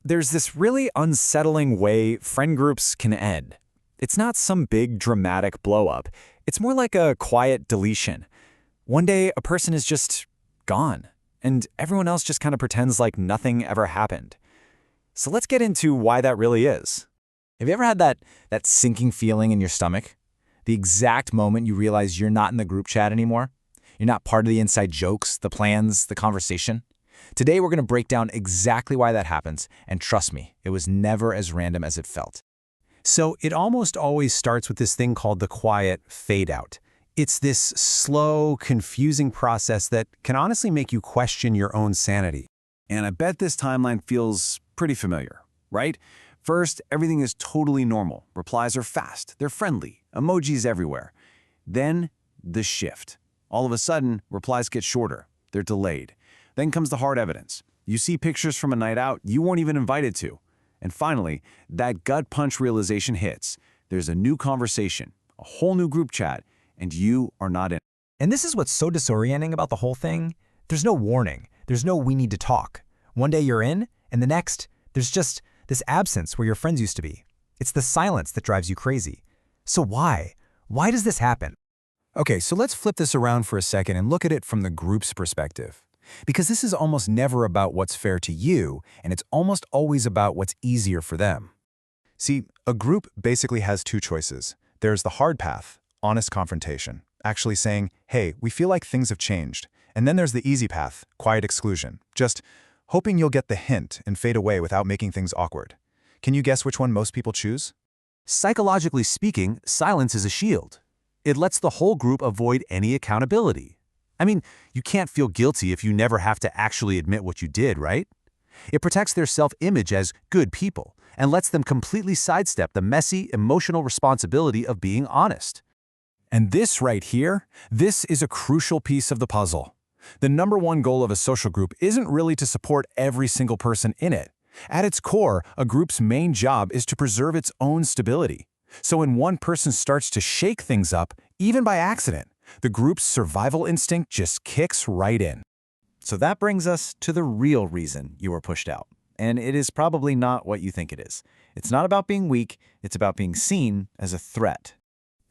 There's this really unsettling way friend groups can end. It's not some big dramatic blow-up. It's more like a quiet deletion. One day, a person is just gone, and everyone else just kind of pretends like nothing ever happened. So let's get into why that really is. Have you ever had that sinking feeling in your stomach? The exact moment you realize you're not in the group chat anymore? You're not part of the inside jokes, the plans, the conversation? Today, we're going to break down exactly why that happens, and trust me, it was never as random as it felt. So it almost always starts with this thing called the quiet fade-out. It's this slow, confusing process that can honestly make you question your own sanity. And I bet this timeline feels pretty familiar, right? First, everything is totally normal. Replies are fast, they're friendly, emojis everywhere. Then, the shift. All of a sudden, replies get shorter, they're delayed. Then comes the hard evidence. You see pictures from a night out you weren't even invited to. And finally, that gut punch realization hits. There's a new conversation, a whole new group chat, and you are not in. And this is what's so disorienting about the whole thing. There's no warning. There's no "we need to talk." One day you're in, and the next, there's just this absence where your friends used to be. It's the silence that drives you crazy. So why? Why does this happen? Okay, so let's flip this around for a second and look at it from the group's perspective. Because this is almost never about what's fair to you, and it's almost always about what's easier for them. See, a group basically has two choices. There's the hard path, honest confrontation, actually saying, hey, we feel like things have changed. And then there's the easy path, quiet exclusion, just hoping you'll get the hint and fade away without making things awkward. Can you guess which one most people choose? Psychologically speaking, silence is a shield. It lets the whole group avoid any accountability. I mean, you can't feel guilty if you never have to actually admit what you did, right? It protects their self-image as good people and lets them completely sidestep the messy, emotional responsibility of being honest. And this right here, this is a crucial piece of the puzzle. The number one goal of a social group isn't really to support every single person in it. At its core, a group's main job is to preserve its own stability. So when one person starts to shake things up, even by accident, the group's survival instinct just kicks right in. So that brings us to the real reason you were pushed out. And it is probably not what you think it is. It's not about being weak, it's about being seen as a threat.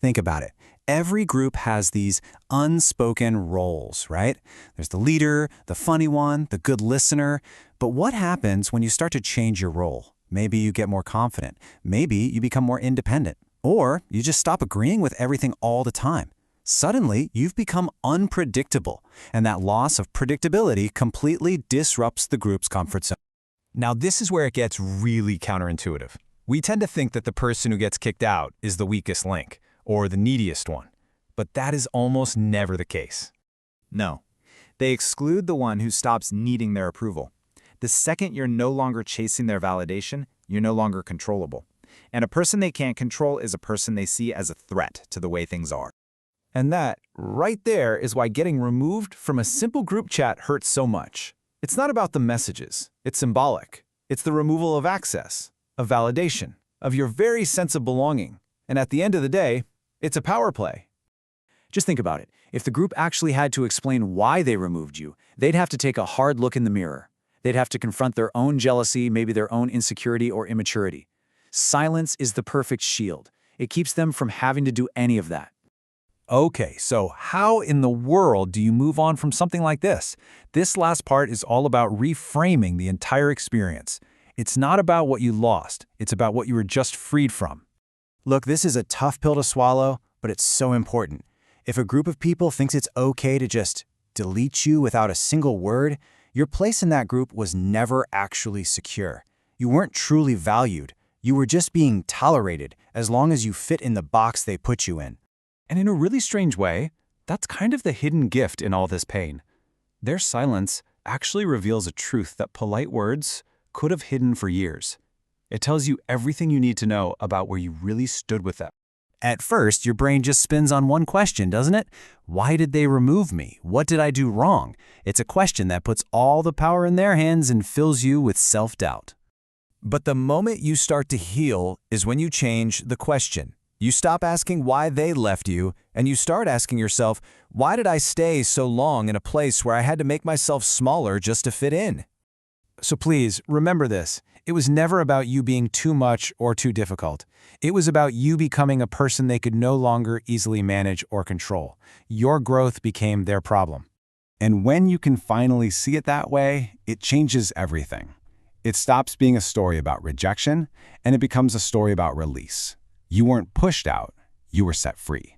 Think about it. Every group has these unspoken roles, right? There's the leader, the funny one, the good listener. But what happens when you start to change your role? Maybe you get more confident. Maybe you become more independent. Or you just stop agreeing with everything all the time. Suddenly, you've become unpredictable, and that loss of predictability completely disrupts the group's comfort zone. Now, this is where it gets really counterintuitive. We tend to think that the person who gets kicked out is the weakest link, or the neediest one. But that is almost never the case. No. They exclude the one who stops needing their approval. The second you're no longer chasing their validation, you're no longer controllable. And a person they can't control is a person they see as a threat to the way things are. And that, right there, is why getting removed from a simple group chat hurts so much. It's not about the messages. It's symbolic. It's the removal of access, of validation, of your very sense of belonging. And at the end of the day, it's a power play. Just think about it. If the group actually had to explain why they removed you, they'd have to take a hard look in the mirror. They'd have to confront their own jealousy, maybe their own insecurity or immaturity. Silence is the perfect shield. It keeps them from having to do any of that. Okay, so how in the world do you move on from something like this? This last part is all about reframing the entire experience. It's not about what you lost, it's about what you were just freed from. Look, this is a tough pill to swallow, but it's so important. If a group of people thinks it's okay to just delete you without a single word, your place in that group was never actually secure. You weren't truly valued. You were just being tolerated as long as you fit in the box they put you in. And in a really strange way, that's kind of the hidden gift in all this pain. Their silence actually reveals a truth that polite words could have hidden for years. It tells you everything you need to know about where you really stood with them. At first, your brain just spins on one question, doesn't it? Why did they remove me? What did I do wrong? It's a question that puts all the power in their hands and fills you with self-doubt. But the moment you start to heal is when you change the question. You stop asking why they left you, and you start asking yourself, why did I stay so long in a place where I had to make myself smaller just to fit in? So please, remember this. It was never about you being too much or too difficult. It was about you becoming a person they could no longer easily manage or control. Your growth became their problem. And when you can finally see it that way, it changes everything. It stops being a story about rejection, and it becomes a story about release. You weren't pushed out, you were set free.